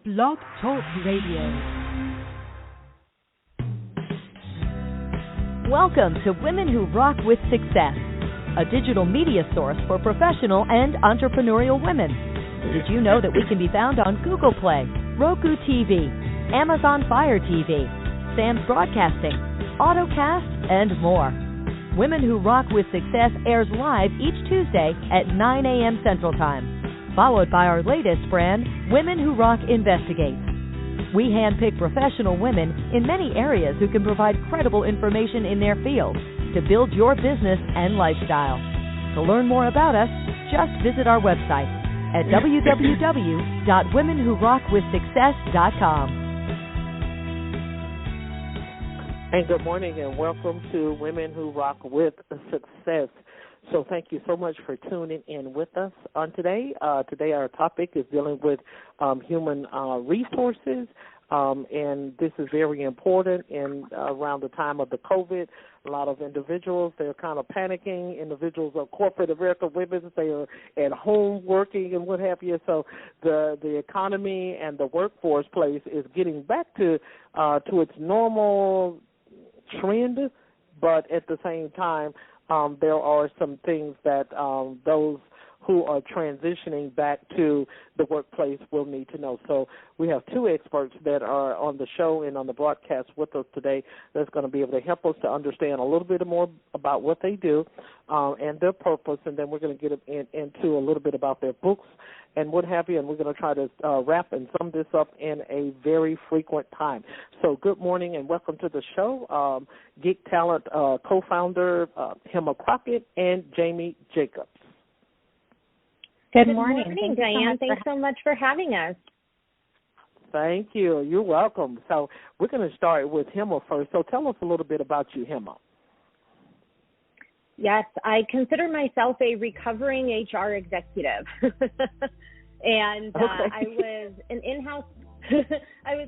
Blog Talk Radio. Welcome to Women Who Rock with Success, a digital media source for professional and entrepreneurial women. Did you know that we can be found on Google Play, Roku TV, Amazon Fire TV, Sam's Broadcasting, AutoCast, and more? Women Who Rock with Success airs live each Tuesday at 9 a.m. Central Time, followed by our latest brand, Women Who Rock Investigates. We handpick professional women in many areas who can provide credible information in their field to build your business and lifestyle. To learn more about us, just visit our website at www.womenwhorockwithsuccess.com. And good morning and welcome to Women Who Rock with Success. So thank you so much for tuning in with us on today. Today our topic is dealing with human resources, and this is very important. And around the time of the COVID, a lot of individuals, they're kind of panicking. Individuals of corporate America, women, they are at home working and what have you. So the economy and the workforce place is getting back to its normal trend, but at the same time, there are some things that those who are transitioning back to the workplace will need to know. So we have two experts that are on the show and on the broadcast with us today that's going to be able to help us to understand a little bit more about what they do and their purpose, and then we're going to get into a little bit about their books and what have you, and we're going to try to wrap and sum this up in a very frequent time. So good morning and welcome to the show, Geek Talent co-founder Hema Crockett and Jamie Jacobs. Good morning. Diane. Thanks so much for having us. Thank you. You're welcome. So we're going to start with Hema first. So tell us a little bit about you, Hema. Yes, I consider myself a recovering HR executive, and I was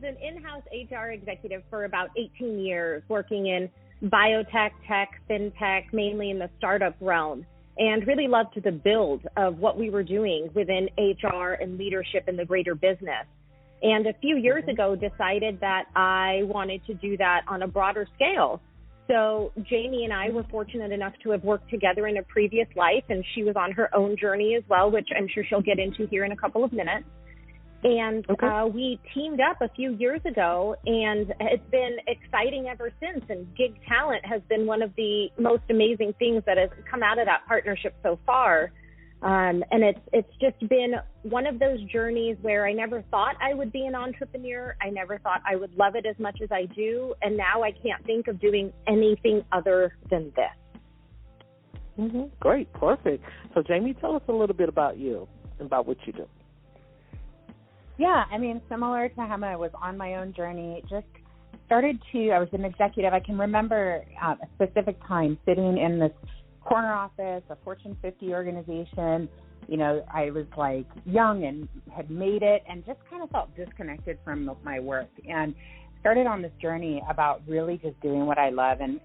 an in-house HR executive for about 18 years, working in biotech, tech, fintech, mainly in the startup realm, and really loved the build of what we were doing within HR and leadership in the greater business. And a few years ago, decided that I wanted to do that on a broader scale. So Jamie and I were fortunate enough to have worked together in a previous life, and she was on her own journey as well, which I'm sure she'll get into here in a couple of minutes. And we teamed up a few years ago, and it's been exciting ever since. And Gig Talent has been one of the most amazing things that has come out of that partnership so far. And it's just been one of those journeys where I never thought I would be an entrepreneur. I never thought I would love it as much as I do. And now I can't think of doing anything other than this. Great. Perfect. So, Jamie, tell us a little bit about you and about what you do. Yeah, I mean, similar to Hema, I was on my own journey. I was an executive. I can remember a specific time sitting in this corner office, a Fortune 50 organization. You know, I was like young and had made it and just kind of felt disconnected from my work, and started on this journey about really just doing what I love and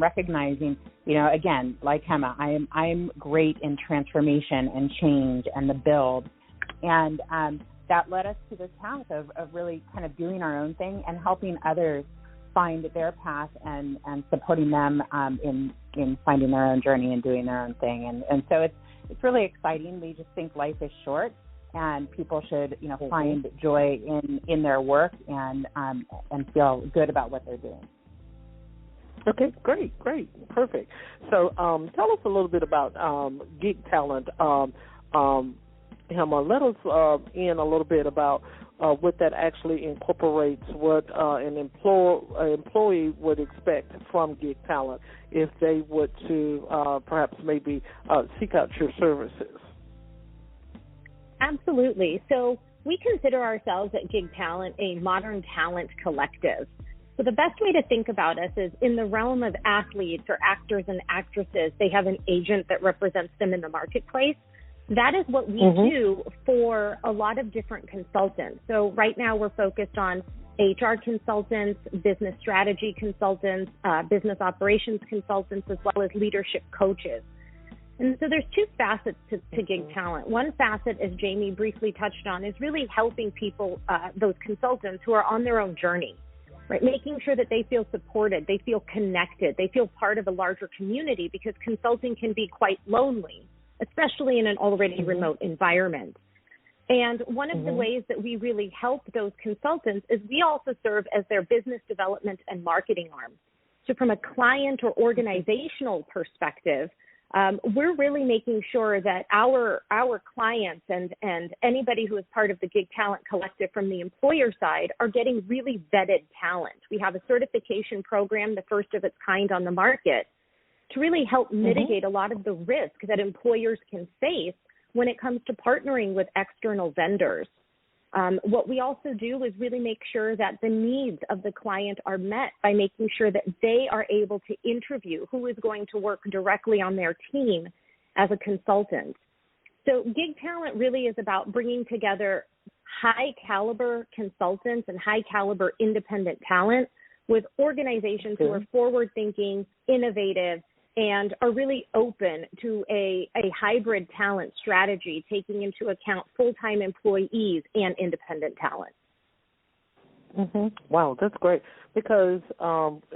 recognizing, you know, again, like Hema, I'm great in transformation and change and the build. And that led us to this path of really kind of doing our own thing and helping others find their path and supporting them in finding their own journey and doing their own thing. And so it's really exciting. We just think life is short, and people should, you know, find joy in their work and feel good about what they're doing. Okay, great, perfect. So tell us a little bit about Geek Talent. Hema, let us in a little bit about what that actually incorporates, what an employee would expect from Gig Talent if they would to perhaps maybe seek out your services. Absolutely. So we consider ourselves at Gig Talent a modern talent collective. So the best way to think about us is in the realm of athletes or actors and actresses, they have an agent that represents them in the marketplace. That is what we do for a lot of different consultants. So right now we're focused on HR consultants, business strategy consultants, business operations consultants, as well as leadership coaches. And so there's two facets to gig talent. One facet, as Jamie briefly touched on, is really helping people, those consultants who are on their own journey, right? Making sure that they feel supported, they feel connected, they feel part of a larger community, because consulting can be quite lonely, especially in an already remote environment. And one of the ways that we really help those consultants is we also serve as their business development and marketing arm. So from a client or organizational perspective, we're really making sure that our clients and anybody who is part of the Gig Talent Collective from the employer side are getting really vetted talent. We have a certification program, the first of its kind on the market, to really help mitigate a lot of the risk that employers can face when it comes to partnering with external vendors. What we also do is really make sure that the needs of the client are met by making sure that they are able to interview who is going to work directly on their team as a consultant. So gig talent really is about bringing together high caliber consultants and high caliber independent talent with organizations who are forward thinking, innovative, and are really open to a hybrid talent strategy, taking into account full-time employees and independent talent. Wow, that's great, because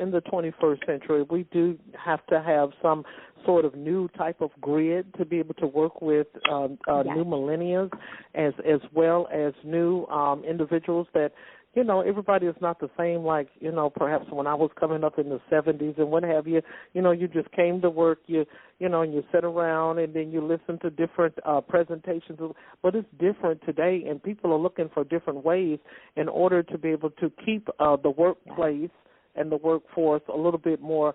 in the 21st century, we do have to have some sort of new type of grid to be able to work with new millennials as well as new individuals that, you know, everybody is not the same, like, you know, perhaps when I was coming up in the 70s and what have you. You know, you just came to work, you know, and you sit around and then you listen to different presentations. But it's different today, and people are looking for different ways in order to be able to keep the workplace and the workforce a little bit more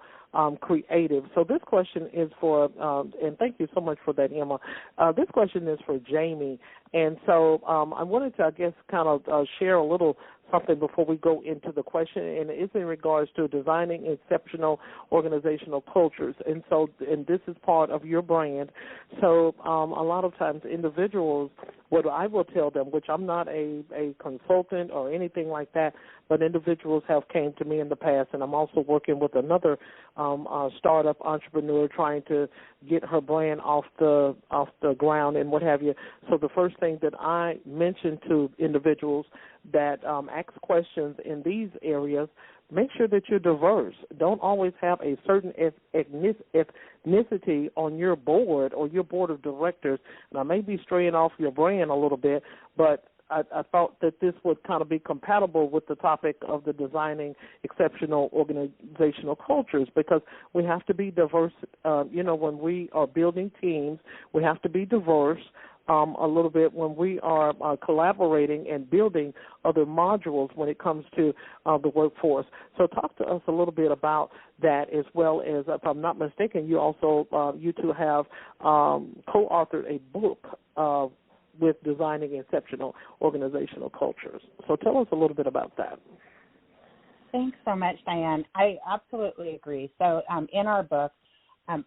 creative. So this question is for, and thank you so much for that, Emma. This question is for Jamie. And so I wanted to, I guess, kind of share a little something before we go into the question, and it's in regards to designing exceptional organizational cultures. And so, and this is part of your brand. So a lot of times individuals, what I will tell them, which I'm not a consultant or anything like that, but individuals have came to me in the past, and I'm also working with another startup entrepreneur trying to get her brand off the ground and what have you. So the first thing that I mention to individuals that ask questions in these areas, make sure that you're diverse. Don't always have a certain ethnicity on your board or your board of directors. And I may be straying off your brand a little bit, but I thought that this would kind of be compatible with the topic of the designing exceptional organizational cultures, because we have to be diverse. When we are building teams, we have to be diverse a little bit when we are collaborating and building other modules when it comes to the workforce. So talk to us a little bit about that, as well as, if I'm not mistaken, you also, you two have co-authored a book with designing exceptional organizational cultures. So tell us a little bit about that. Thanks so much, Diane. I absolutely agree. So in our book,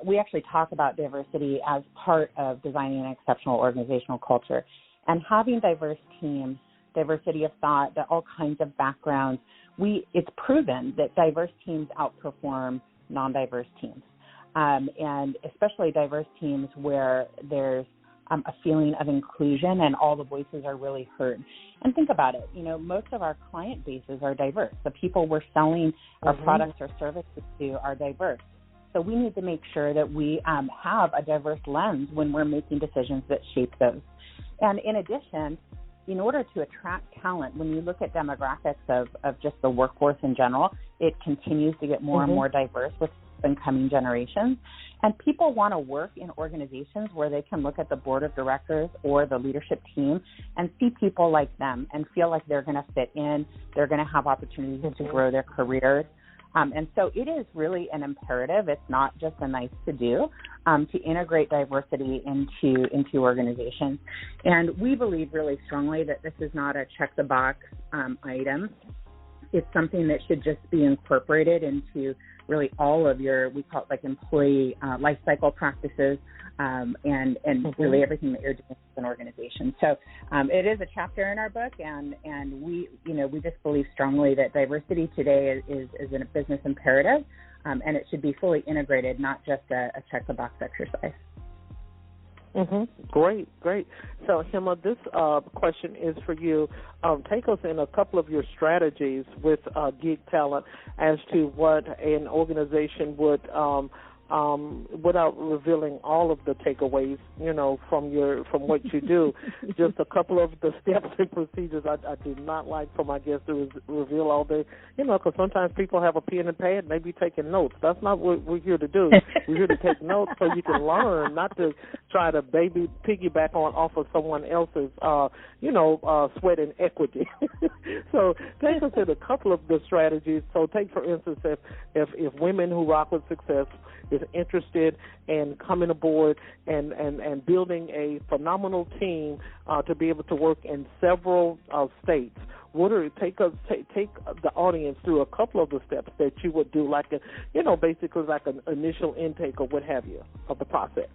we actually talk about diversity as part of designing an exceptional organizational culture. And having diverse teams, diversity of thought, all kinds of backgrounds, it's proven that diverse teams outperform non-diverse teams. And especially diverse teams where there's a feeling of inclusion and all the voices are really heard. And think about it, most of our client bases are diverse. The people we're selling our products or services to are diverse. So we need to make sure that we have a diverse lens when we're making decisions that shape those. And in addition, in order to attract talent, when you look at demographics of just the workforce in general, it continues to get more and more diverse with incoming generations. And people want to work in organizations where they can look at the board of directors or the leadership team and see people like them and feel like they're going to fit in, they're going to have opportunities to grow their careers. And so it is really an imperative. It's not just a nice to do to integrate diversity into organizations. And we believe really strongly that this is not a check the box item. It's something that should just be incorporated into really all of your, we call it like employee life cycle practices and really everything that you're doing as an organization. So it is a chapter in our book, and we just believe strongly that diversity today is a business imperative, and it should be fully integrated, not just a check the box exercise. Great. So, Hema, this question is for you. Take us in a couple of your strategies with gig talent as to what an organization would, without revealing all of the takeaways, from what you do, just a couple of the steps and procedures. I do not like for my guests to reveal all the, because sometimes people have a pen and pad and they be taking notes. That's not what we're here to do. We're here to take notes so you can learn, not to try to piggyback off of someone else's, sweat and equity. So take us in a couple of the strategies. So take, for instance, if Women Who Rock with Success is interested in coming aboard and building a phenomenal team to be able to work in several states, take the audience through a couple of the steps that you would do, basically like an initial intake or what have you of the process.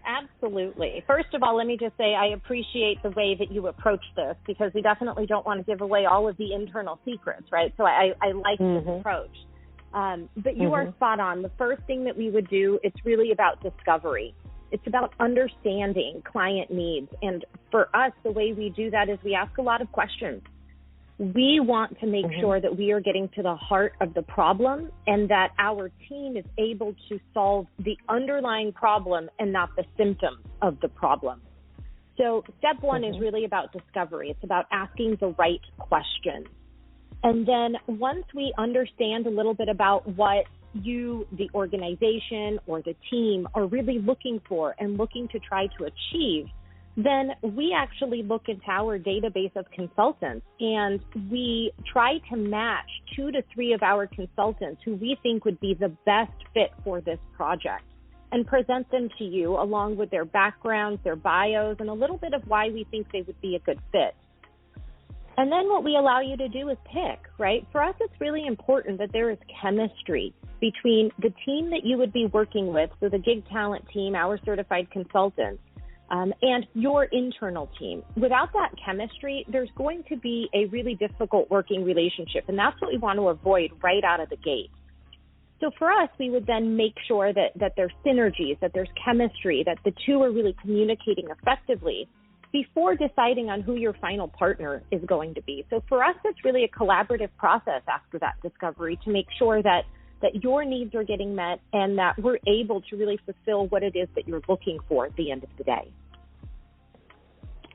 Absolutely. First of all, let me just say I appreciate the way that you approach this, because we definitely don't want to give away all of the internal secrets, right? So I like this approach. But you are spot on. The first thing that we would do, it's really about discovery. It's about understanding client needs. And for us, the way we do that is we ask a lot of questions. We want to make sure that we are getting to the heart of the problem and that our team is able to solve the underlying problem and not the symptoms of the problem. So step one is really about discovery. It's about asking the right questions. And then once we understand a little bit about what you, the organization, or the team are really looking for and looking to try to achieve, then we actually look into our database of consultants and we try to match 2 to 3 of our consultants who we think would be the best fit for this project and present them to you along with their backgrounds, their bios, and a little bit of why we think they would be a good fit. And then what we allow you to do is pick, right? For us, it's really important that there is chemistry between the team that you would be working with, so the gig talent team, our certified consultants, and your internal team. Without that chemistry, there's going to be a really difficult working relationship, and that's what we want to avoid right out of the gate. So for us, we would then make sure that there's synergies, that there's chemistry, that the two are really communicating effectively before deciding on who your final partner is going to be. So for us, it's really a collaborative process after that discovery to make sure that your needs are getting met and that we're able to really fulfill what it is that you're looking for at the end of the day.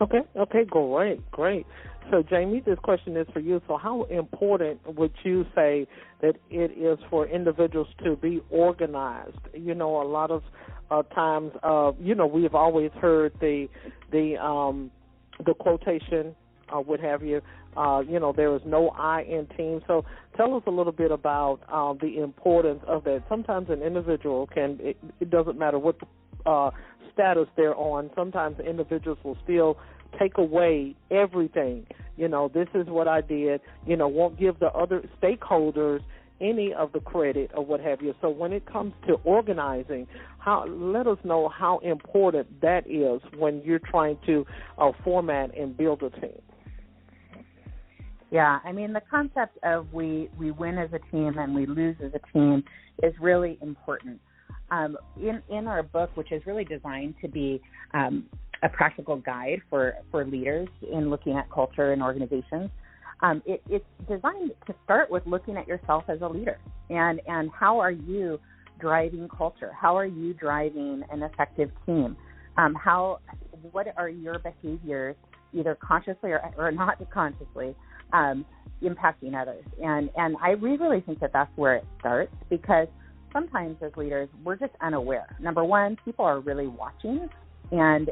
Okay, great. So, Jamie, this question is for you. So how important would you say that it is for individuals to be organized? A lot of times, we have always heard the quotation, what have you, there is no I in team. So tell us a little bit about the importance of that. Sometimes an individual it doesn't matter what status they're on, sometimes individuals will still take away everything. This is what I did, won't give the other stakeholders any of the credit or what have you. So when it comes to organizing, let us know how important that is when you're trying to format and build a team. Yeah, the concept of we win as a team and we lose as a team is really important. In our book, which is really designed to be a practical guide for leaders in looking at culture and organizations, it's designed to start with looking at yourself as a leader and how are you driving culture? How are you driving an effective team? What are your behaviors, either consciously or not consciously, impacting others? And we really think that that's where it starts, because sometimes as leaders, we're just unaware. Number one, people are really watching, and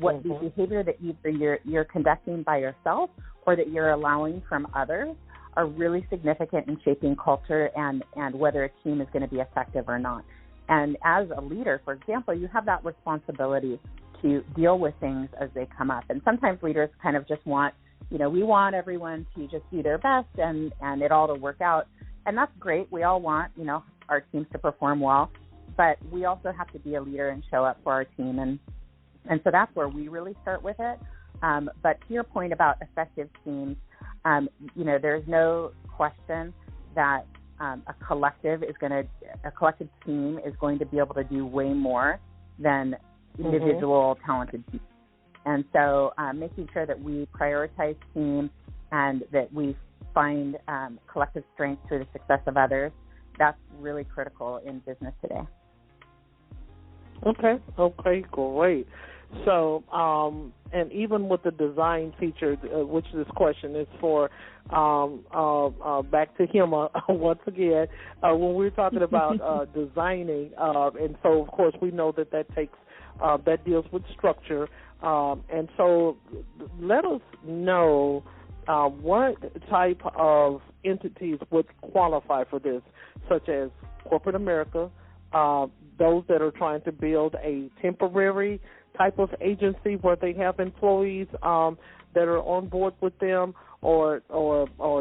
what the behavior that either you're conducting by yourself or that you're allowing from others are really significant in shaping culture and whether a team is going to be effective or not. And as a leader, for example, you have that responsibility to deal with things as they come up. And sometimes leaders kind of just want, we want everyone to just do their best and it all to work out. And that's great. We all want, our teams to perform well, but we also have to be a leader and show up for our team. And so that's where we really start with it. But to your point about effective teams, there's no question that a collective team is going to be able to do way more than individual talented people. And so making sure that we prioritize team and that we find collective strength through the success of others, that's really critical in business today. Okay, great. So, and even with the design feature, which this question is for, back to Hema once again, when we're talking about designing, and so of course we know that takes that deals with structure, and so let us know what type of entities would qualify for this, such as corporate America, those that are trying to build a temporary type of agency where they have employees that are on board with them, or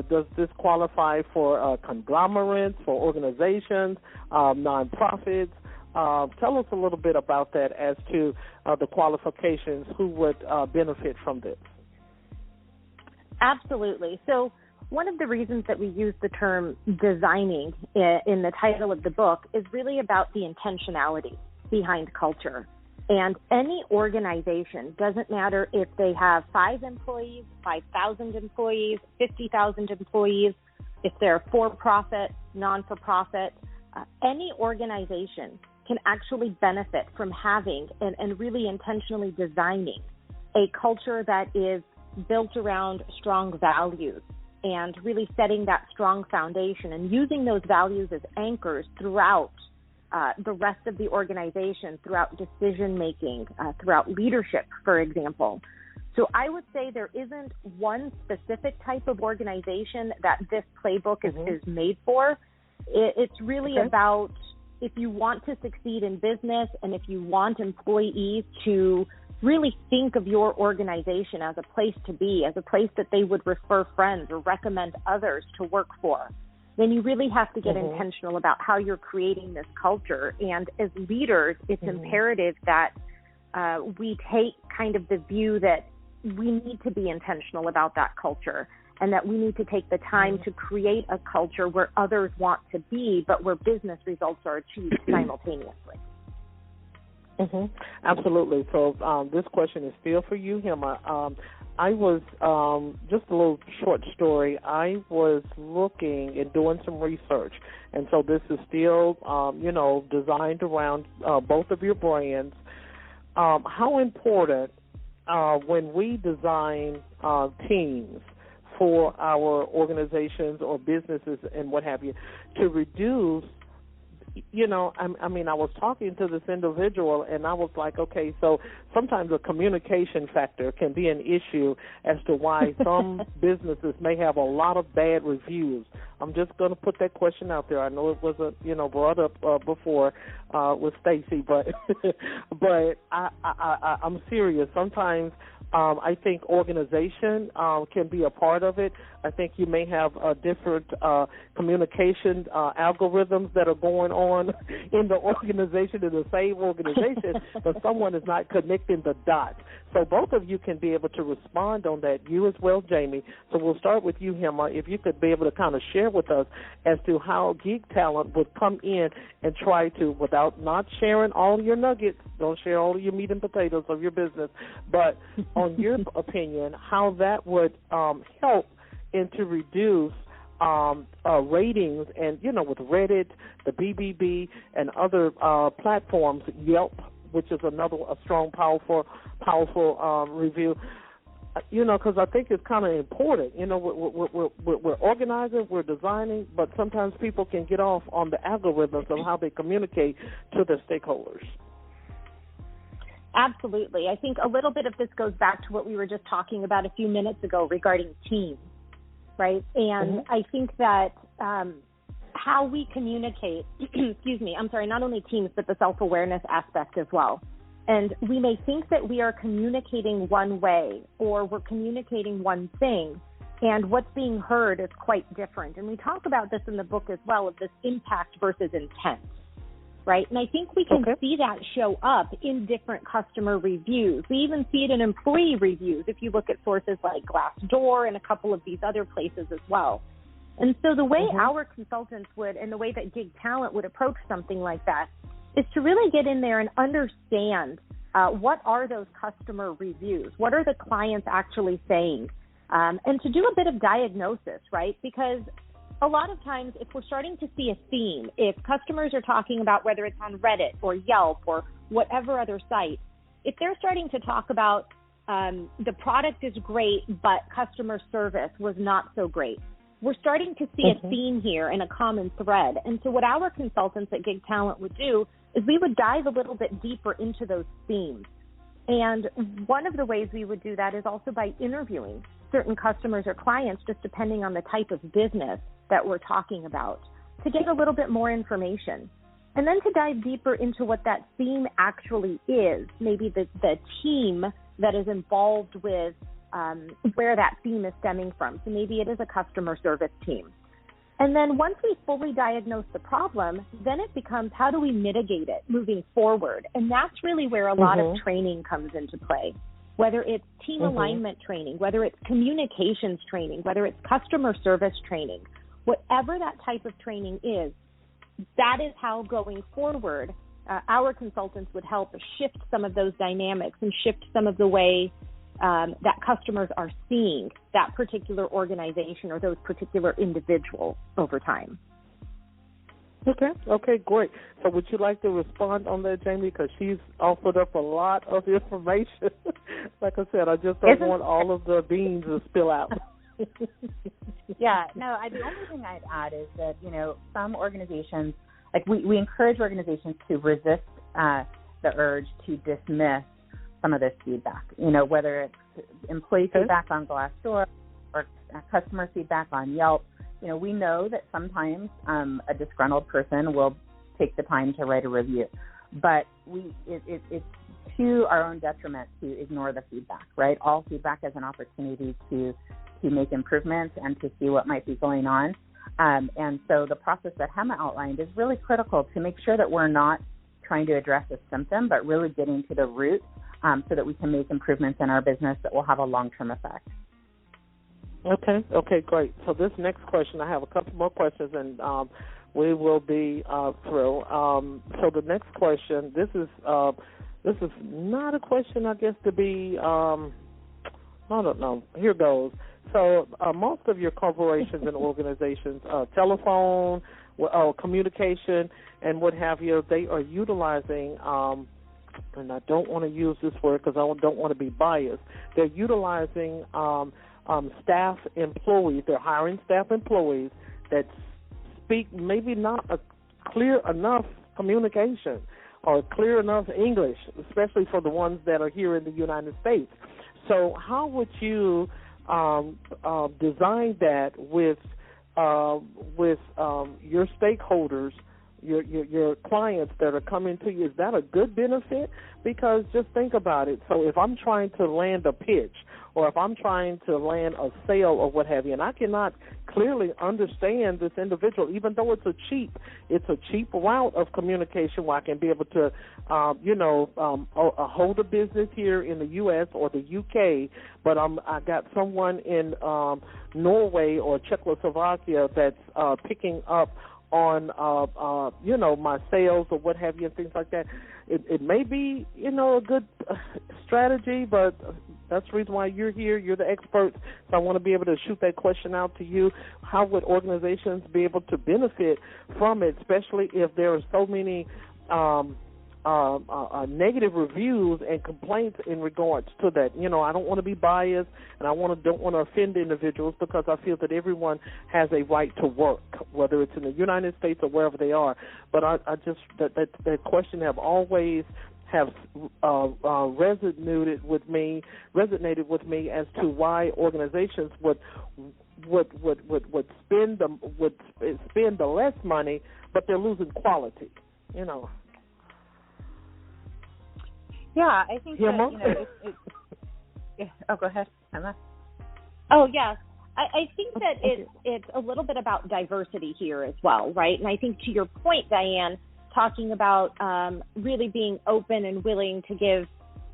does this qualify for conglomerates, for organizations, nonprofits? Tell us a little bit about that as to the qualifications, who would benefit from this. Absolutely. So one of the reasons that we use the term designing in the title of the book is really about the intentionality behind culture. And any organization, doesn't matter if they have 5 employees, 5,000 employees, 50,000 employees, if they're for-profit, non-for-profit, any organization can actually benefit from having and really intentionally designing a culture that is built around strong values and really setting that strong foundation and using those values as anchors throughout the rest of the organization, throughout decision-making, throughout leadership, for example. So I would say there isn't one specific type of organization that this playbook is made for. It's really about, if you want to succeed in business and if you want employees to really think of your organization as a place to be, as a place that they would refer friends or recommend others to work for, then you really have to get intentional about how you're creating this culture. And as leaders, it's imperative that we take kind of the view that we need to be intentional about that culture and that we need to take the time to create a culture where others want to be, but where business results are achieved simultaneously. Absolutely. So this question is still for you, Hema. I was, just a little short story, I was looking and doing some research, and so this is still, designed around both of your brands. How important, when we design teams for our organizations or businesses and what have you, to reduce, I was talking to this individual, and I was like, okay, so sometimes a communication factor can be an issue as to why some businesses may have a lot of bad reviews. I'm just going to put that question out there. I know it wasn't, brought up before with Stacy, but I'm serious. Sometimes I think organization can be a part of it. I think you may have different communication algorithms that are going on in the organization, in the same organization, but someone is not connecting the dots. So both of you can be able to respond on that, you as well, Jamie. So we'll start with you, Hema, if you could be able to kind of share with us as to how Geek Talent would come in and try to, without not sharing all your nuggets, don't share all of your meat and potatoes of your business, but on your opinion, how that would help and to reduce ratings, and with Reddit, the BBB, and other platforms, Yelp, which is a strong, powerful review. Because I think it's kind of important. We're organizing, we're designing, but sometimes people can get off on the algorithms of how they communicate to their stakeholders. Absolutely. I think a little bit of this goes back to what we were just talking about a few minutes ago regarding teams, right? And I think that how we communicate, not only teams, but the self-awareness aspect as well. And we may think that we are communicating one way or we're communicating one thing, and what's being heard is quite different. And we talk about this in the book as well, of this impact versus intent, right? And I think we can see that show up in different customer reviews. We even see it in employee reviews if you look at sources like Glassdoor and a couple of these other places as well. And so the way our consultants would, and the way that Gig Talent would approach something like that, is to really get in there and understand What are those customer reviews? What are the clients actually saying? And to do a bit of diagnosis, right? Because a lot of times if we're starting to see a theme, if customers are talking about whether it's on Reddit or Yelp or whatever other site, if they're starting to talk about the product is great, but customer service was not so great, we're starting to see a theme here and a common thread. And so what our consultants at Gig Talent would do is we would dive a little bit deeper into those themes. And one of the ways we would do that is also by interviewing certain customers or clients, just depending on the type of business that we're talking about, to get a little bit more information. And then to dive deeper into what that theme actually is, maybe the team that is involved with where that theme is stemming from. So maybe it is a customer service team. And then once we fully diagnose the problem, then it becomes how do we mitigate it moving forward? And that's really where a lot of training comes into play, whether it's team alignment training, whether it's communications training, whether it's customer service training, whatever that type of training is, that is how going forward our consultants would help shift some of those dynamics and shift some of the way that customers are seeing that particular organization or those particular individuals over time. Okay, great. So would you like to respond on that, Jamie? Because she's offered up a lot of information. Like I said, I just don't want all of the beans to spill out. Yeah, no, the only thing I'd add is that, some organizations, like we encourage organizations to resist the urge to dismiss some of this feedback, whether it's employee feedback on Glassdoor or customer feedback on Yelp. We know that sometimes a disgruntled person will take the time to write a review, but it's to our own detriment to ignore the feedback, right? All feedback is an opportunity to make improvements and to see what might be going on. And so the process that Hema outlined is really critical to make sure that we're not trying to address a symptom, but really getting to the root so that we can make improvements in our business that will have a long-term effect. Okay, great. So this next question, I have a couple more questions, and we will be through. So the next question, this is not a question, I guess, to be, I don't know. Here goes. So most of your corporations and organizations, telephone, communication, and what have you, they are utilizing, and I don't want to use this word because I don't want to be biased, they're utilizing staff employees. They're hiring staff employees that speak maybe not a clear enough communication or clear enough English, especially for the ones that are here in the United States. So how would you design that with your stakeholders, your clients that are coming to you? Is that a good benefit? Because just think about it. So if I'm trying to land a pitch or if I'm trying to land a sale or what have you, and I cannot clearly understand this individual, even though it's a cheap route of communication where I can be able to, hold a business here in the U.S. or the U.K., but I got someone in Norway or Czechoslovakia that's picking up on, my sales or what have you and things like that. It may be, a good strategy, but that's the reason why you're here. You're the expert, so I want to be able to shoot that question out to you. How would organizations be able to benefit from it, especially if there are so many negative reviews and complaints in regards to that? I don't want to be biased, and don't want to offend individuals because I feel that everyone has a right to work, whether it's in the United States or wherever they are. But I just that question have always resonated with me as to why organizations would spend the less money, but they're losing quality. Yeah, I think Hema? go ahead, Hema. Oh, yes. I think that it's a little bit about diversity here as well, right? And I think to your point, Diane, talking about really being open and willing to give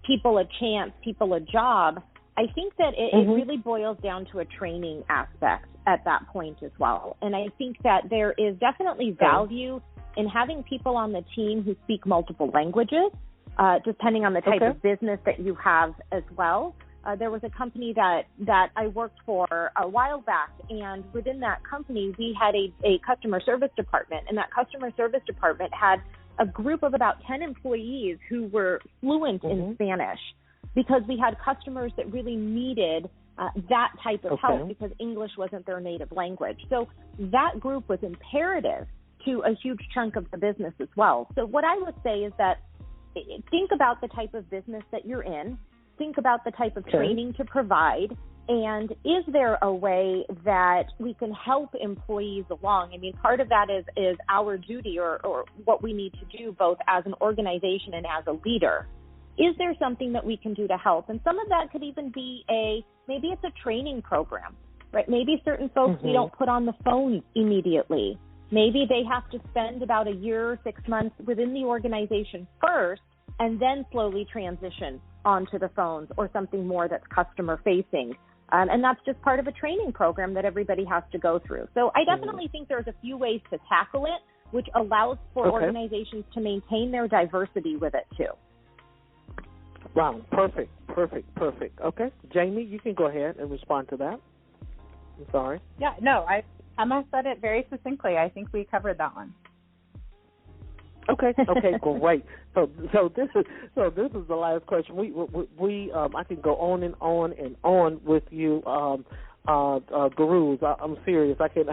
people a chance, people a job, I think that it really boils down to a training aspect at that point as well. And I think that there is definitely value in having people on the team who speak multiple languages depending on the type of business that you have as well. There was a company that I worked for a while back, and within that company, we had a customer service department, and that customer service department had a group of about 10 employees who were fluent in Spanish, because we had customers that really needed that type of help because English wasn't their native language. So that group was imperative to a huge chunk of the business as well. So what I would say is that think about the type of business that you're in, think about the type of training to provide, and is there a way that we can help employees along? I mean, part of that is our duty or what we need to do both as an organization and as a leader. Is there something that we can do to help? And some of that could even be maybe it's a training program, right? Maybe certain folks we don't put on the phone immediately. Maybe they have to spend about a year or 6 months within the organization first and then slowly transition onto the phones or something more that's customer facing. And that's just part of a training program that everybody has to go through. So I definitely think there's a few ways to tackle it, which allows for organizations to maintain their diversity with it too. Wow, perfect. Okay, Jamie, you can go ahead and respond to that. I'm sorry. Yeah, no, Emma said it very succinctly. I think we covered that one. Okay, great. So this is the last question. We I can go on and on with you, gurus. I'm serious. I could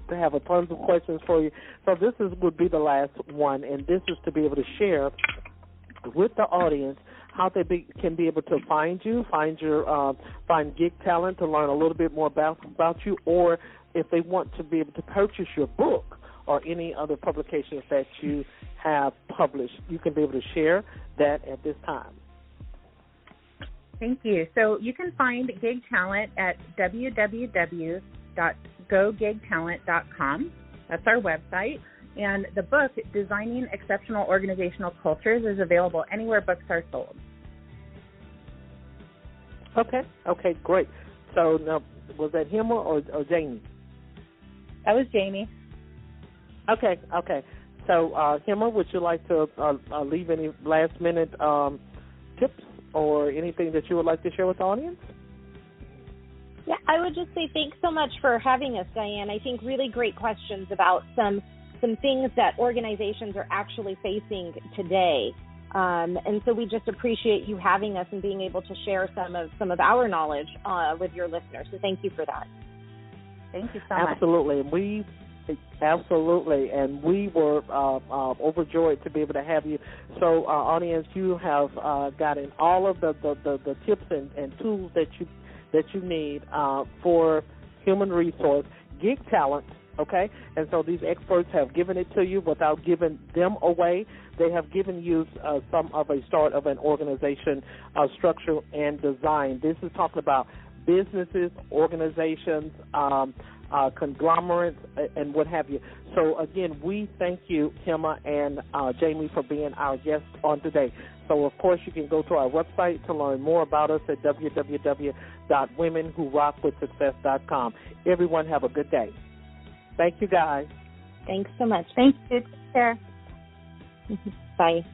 have a tons of questions for you. So this would be the last one, and this is to be able to share with the audience how they can be able to find you, find Gig Talent to learn a little bit more about you, or if they want to be able to purchase your book or any other publications that you have published. You can be able to share that at this time. Thank you. So you can find Gig Talent at www.gogigtalent.com. That's our website. And the book, Designing Exceptional Organizational Cultures, is available anywhere books are sold. Okay, great. So now, was that Hema or Jamie? That was Jamie. Okay. So, Hema, would you like to leave any last-minute tips or anything that you would like to share with the audience? Yeah, I would just say thanks so much for having us, Diane. I think really great questions about some things that organizations are actually facing today. And so we just appreciate you having us and being able to share some of our knowledge with your listeners. So thank you for that. Thank you so much. Absolutely, and we were overjoyed to be able to have you. So, audience, you have gotten all of the tips and tools that you need for human resource, Gig Talent. Okay, and so these experts have given it to you without giving them away. They have given you some of a start of an organization structure and design. This is talking about businesses, organizations, conglomerates, and what have you. So, again, we thank you, Hema and Jamie, for being our guests on today. So, of course, you can go to our website to learn more about us at www.womenwhorockwithsuccess.com. Everyone have a good day. Thank you, guys. Thanks so much. Thank you. Take care. Bye.